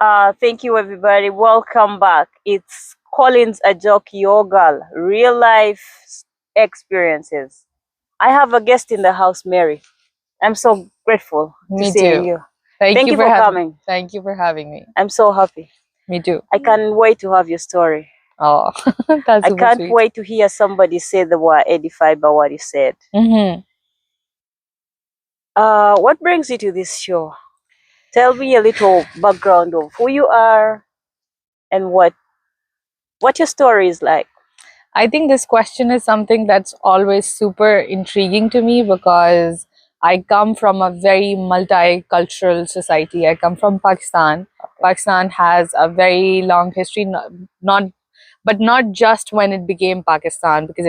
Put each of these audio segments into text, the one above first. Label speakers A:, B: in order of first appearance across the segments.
A: Thank you, everybody. Welcome back. It's Collins Ajoki Ogal, real life experiences. I have a guest in the house, Mary. I'm so grateful to
B: Me
A: seeing
B: too.
A: you.
B: Thank
A: Thank
B: you
A: you
B: for
A: for
B: having.
A: coming.
B: Thank you for having me.
A: I'm so happy.
B: Me too.
A: I can't wait to have your story.
B: Oh, that's
A: I
B: super
A: can't
B: sweet.
A: wait to hear somebody say they were edified by what you said.
B: Mm-hmm.
A: What brings you to this show? Tell me a little background of who you are and what your story is like.
B: I think this question is something that's always super intriguing to me because I come from a very multicultural society. I come from Pakistan. Pakistan has a very long history, but not just when it became Pakistan, because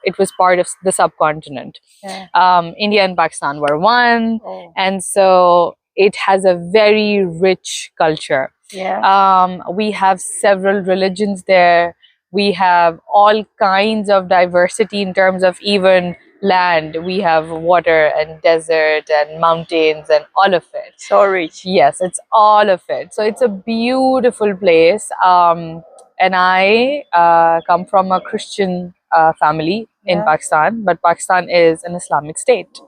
B: it was part of the subcontinent.
A: Yeah.
B: India and Pakistan were one,
A: Oh.
B: and so it has a very rich culture.
A: Yeah.
B: We have several religions there. We have all kinds of diversity in terms of even land. We have water and desert and mountains and all of it.
A: So rich.
B: Yes, it's all of it. So it's a beautiful place. And I come from a Christian family in
A: Yeah.
B: Pakistan, but Pakistan is an Islamic state.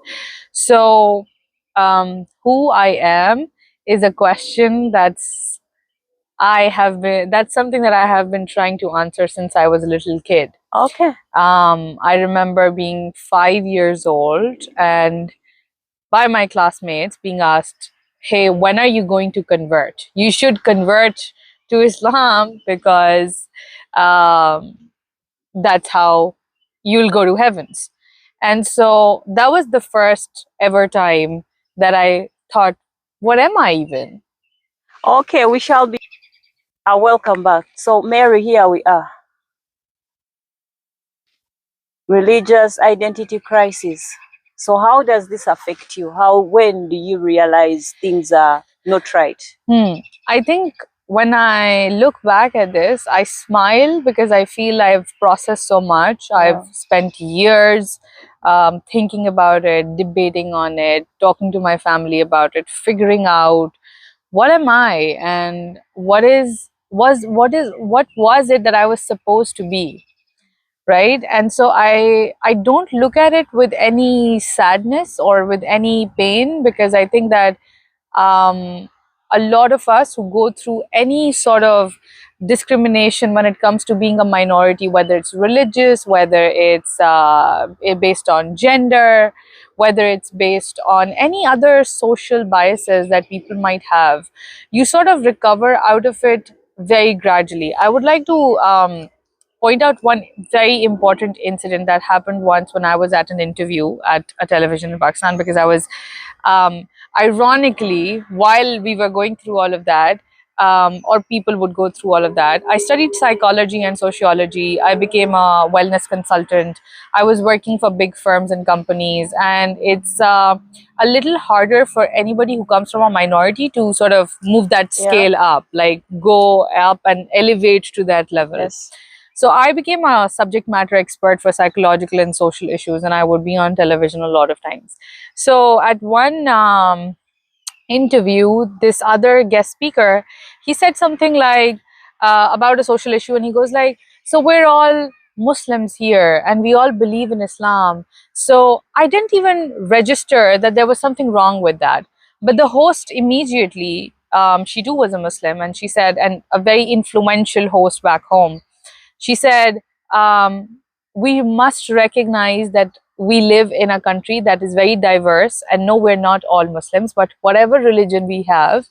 B: So, who I am is a question that's something that I have been trying to answer since I was a little kid.
A: Okay.
B: I remember being 5 years old and by my classmates being asked, "Hey, when are you going to convert? You should convert to Islam because um, that's how you'll go to heavens." And so that was the first ever time that I thought, what am I even?
A: Okay, we shall be. Welcome back. So, Mary, here we are. Religious identity crisis. So, how does this affect you? When do you realize things are not right?
B: I think when I look back at this, I smile because I feel I've processed so much. I've spent years thinking about it, debating on it, talking to my family about it, figuring out what am I and what was it that I was supposed to be, right? And so I don't look at it with any sadness or with any pain because I think that um, a lot of us who go through any sort of discrimination when it comes to being a minority, whether it's religious, whether it's based on gender, whether it's based on any other social biases that people might have, you sort of recover out of it very gradually. I would like to point out one very important incident that happened once when I was at an interview at a television in Pakistan because I was ironically, while we were going through all of that, or people would go through all of that, I studied psychology and sociology. I became a wellness consultant. I was working for big firms and companies, and it's a little harder for anybody who comes from a minority to sort of move that scale up, like go up and elevate to that level.
A: Yes.
B: So I became a subject matter expert for psychological and social issues, and I would be on television a lot of times. So at one interview, this other guest speaker, he said something like about a social issue, and he goes like, "So we're all Muslims here, and we all believe in Islam." So I didn't even register that there was something wrong with that. But the host immediately, she too was a Muslim, and she said, and a very influential host back home, she said, we must recognize that we live in a country that is very diverse, and no, we're not all Muslims, but whatever religion we have,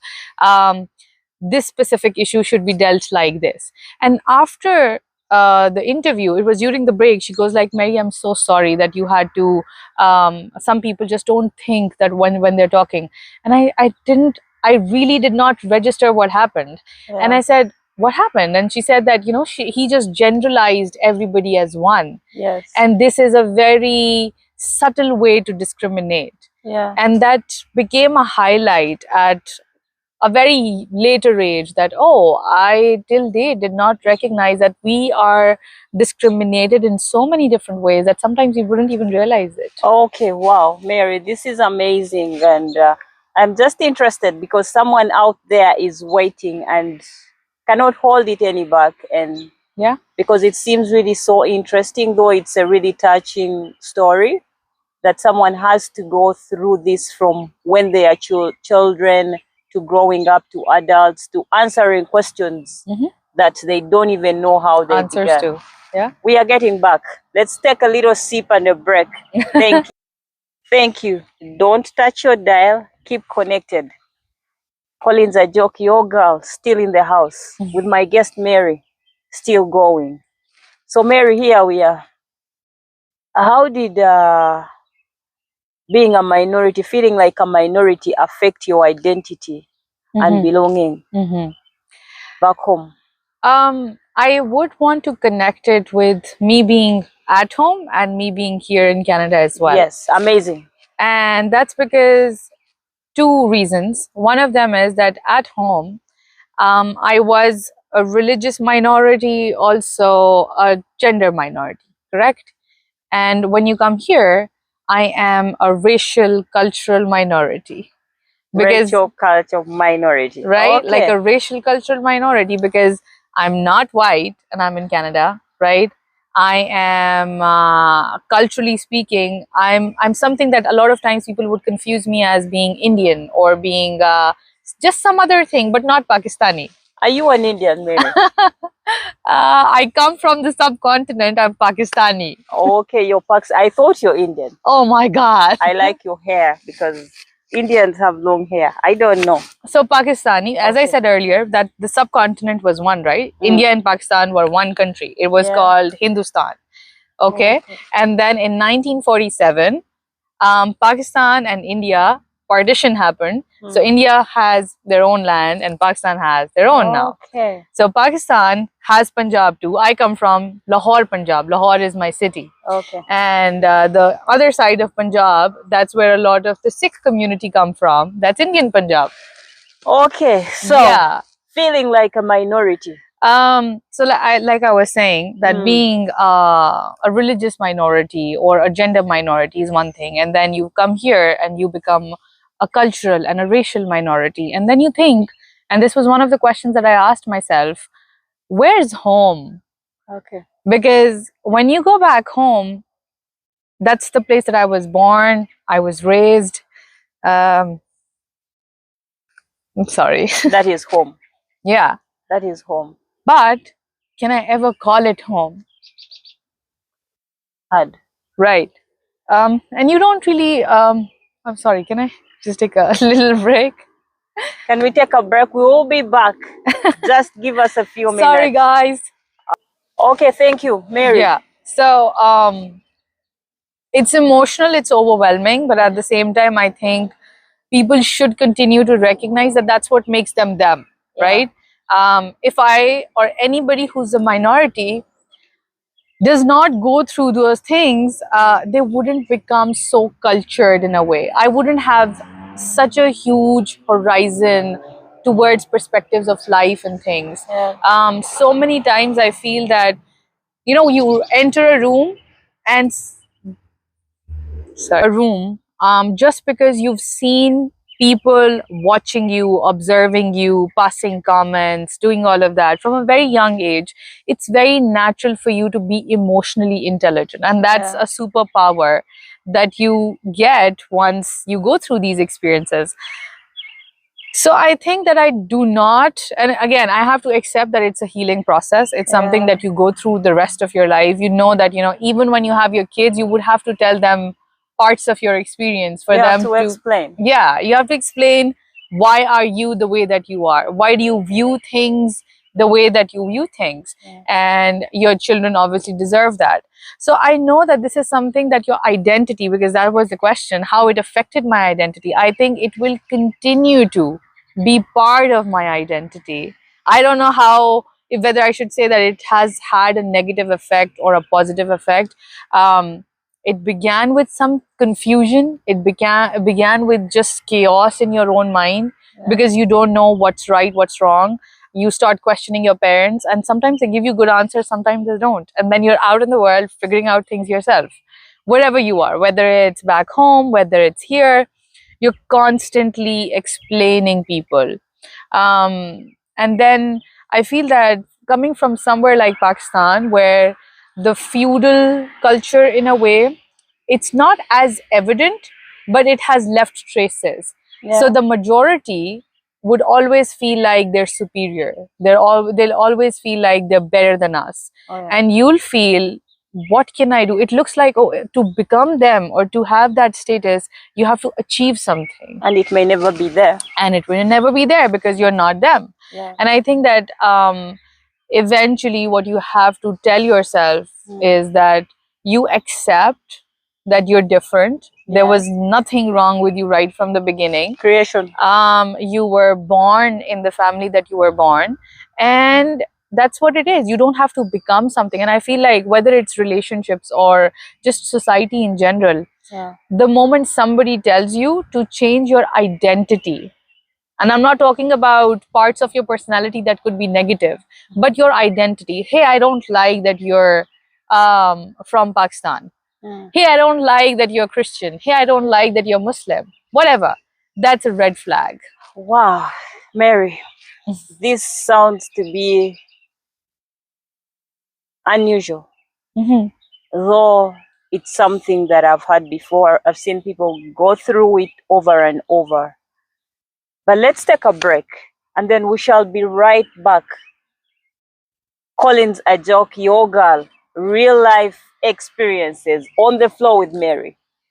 B: this specific issue should be dealt like this. And after the interview, it was during the break, she goes like, "Mary, I'm so sorry that you had to, some people just don't think that when they're talking." And I really did not register what happened. And I said, "What happened?" And she said that, he just generalized everybody as one.
A: Yes.
B: And this is a very subtle way to discriminate.
A: Yeah.
B: And that became a highlight at a very later age, that, oh, I till date did not recognize that we are discriminated in so many different ways that sometimes we wouldn't even realize it.
A: Okay, wow, Mary, this is amazing, and I'm just interested because someone out there is waiting and cannot hold it any back. And
B: Yeah.
A: because it seems really so interesting, though it's a really touching story that someone has to go through this from when they are children to growing up to adults to answering questions that they don't even know how they
B: Answers
A: began.
B: to. Yeah.
A: We are getting back. Let's take a little sip and a break. Thank you. Thank you. Don't touch your dial. Keep connected. Collins Ajoki, your girl, still in the house with my guest Mary, still going. So Mary, here we are. How did being a minority, feeling like a minority, affect your identity and belonging back home?
B: I would want to connect it with me being at home and me being here in Canada as well.
A: Yes, amazing.
B: And that's because two reasons. One of them is that at home, I was a religious minority, also a gender minority, correct? And when you come here, I am a racial, cultural minority. Because,
A: Racial culture minority.
B: right, like
A: Okay.
B: a racial, cultural minority, because I'm not white and I'm in Canada, right? I am culturally speaking, I'm something that a lot of times people would confuse me as being Indian or being just some other thing, but not Pakistani.
A: Are you an Indian, Mary?
B: I come from the subcontinent. I'm Pakistani.
A: Okay, you're I thought you're Indian.
B: Oh my God.
A: I like your hair because Indians have long hair. I don't know.
B: So Pakistani, as I
A: Okay.
B: said earlier, that the subcontinent was one, right? India and Pakistan were one country. It was
A: Yeah.
B: called Hindustan. Okay. And then in 1947, Pakistan and India partition happened. So India has their own land and Pakistan has their own now.
A: Okay.
B: So Pakistan has Punjab too. I come from Lahore, Punjab. Lahore is my city.
A: Okay.
B: And the other side of Punjab, that's where a lot of the Sikh community come from. That's Indian Punjab.
A: Okay. So
B: Yeah.
A: feeling like a minority.
B: So like I was saying, that being a religious minority or a gender minority is one thing, and then you come here and you become a cultural and a racial minority, and then you think, and this was one of the questions that I asked myself, where's home?
A: Okay.
B: Because when you go back home, that's the place that I was born, I was raised. I'm sorry.
A: That is home.
B: Yeah.
A: That is home.
B: But can I ever call it home?
A: Hard.
B: Right. And you don't really, I'm sorry, can I just take a little break?
A: Can we take a break? We will be back. Just give us a few minutes.
B: Sorry, guys.
A: Okay, thank you, Mary.
B: Yeah. So, it's emotional, it's overwhelming, but at the same time, I think people should continue to recognize that that's what makes them them, right? If I or anybody who's a minority does not go through those things, they wouldn't become so cultured in a way. I wouldn't have such a huge horizon towards perspectives of life and things. So many times I feel that, you enter a room and just because you've seen people watching you, observing you, passing comments, doing all of that from a very young age, it's very natural for you to be emotionally intelligent. And that's a superpower that you get once you go through these experiences. So I think that I do not, and again, I have to accept that it's a healing process. It's something that you go through the rest of your life. You know that, even when you have your kids, you would have to tell them parts of your experience for them
A: to explain.
B: Yeah, you have to explain, why are you the way that you are? Why do you view things the way that you view things? And your children obviously deserve that. So I know that this is something that your identity, because that was the question, how it affected my identity. I think it will continue to be part of my identity. I don't know whether I should say that it has had a negative effect or a positive effect. It began with some confusion. It began with just chaos in your own mind, because you don't know what's right, what's wrong. You start questioning your parents, and sometimes they give you good answers, sometimes they don't. And then you're out in the world figuring out things yourself, wherever you are, whether it's back home, whether it's here. you're constantly explaining people. And then I feel that coming from somewhere like Pakistan, where the feudal culture, in a way, it's not as evident, but it has left traces. So
A: Yeah.
B: the majority would always feel like they're superior. They'll always feel like they're better than us.
A: Oh, yeah.
B: And you'll feel, what can I do? It looks like, oh, to become them or to have that status, you have to achieve something.
A: And it may never be there.
B: And it will never be there because you're not them.
A: Yeah.
B: And I think that eventually what you have to tell yourself is that you accept that you're different. There
A: Yeah.
B: was nothing wrong with you right from the beginning.
A: Creation.
B: You were born in the family that you were born, and that's what it is. You don't have to become something. And I feel like whether it's relationships or just society in general,
A: Yeah.
B: the moment somebody tells you to change your identity, and I'm not talking about parts of your personality that could be negative, but your identity. Hey, I don't like that you're from Pakistan. Hey, I don't like that you're Christian. Hey, I don't like that you're Muslim. Whatever. That's a red flag.
A: Wow, Mary, this sounds to be unusual.
B: Mhm.
A: Though it's something that I've had before. I've seen people go through it over and over. But let's take a break and then we shall be right back. Collins Ajok, your girl, real life experiences on the floor with Mary.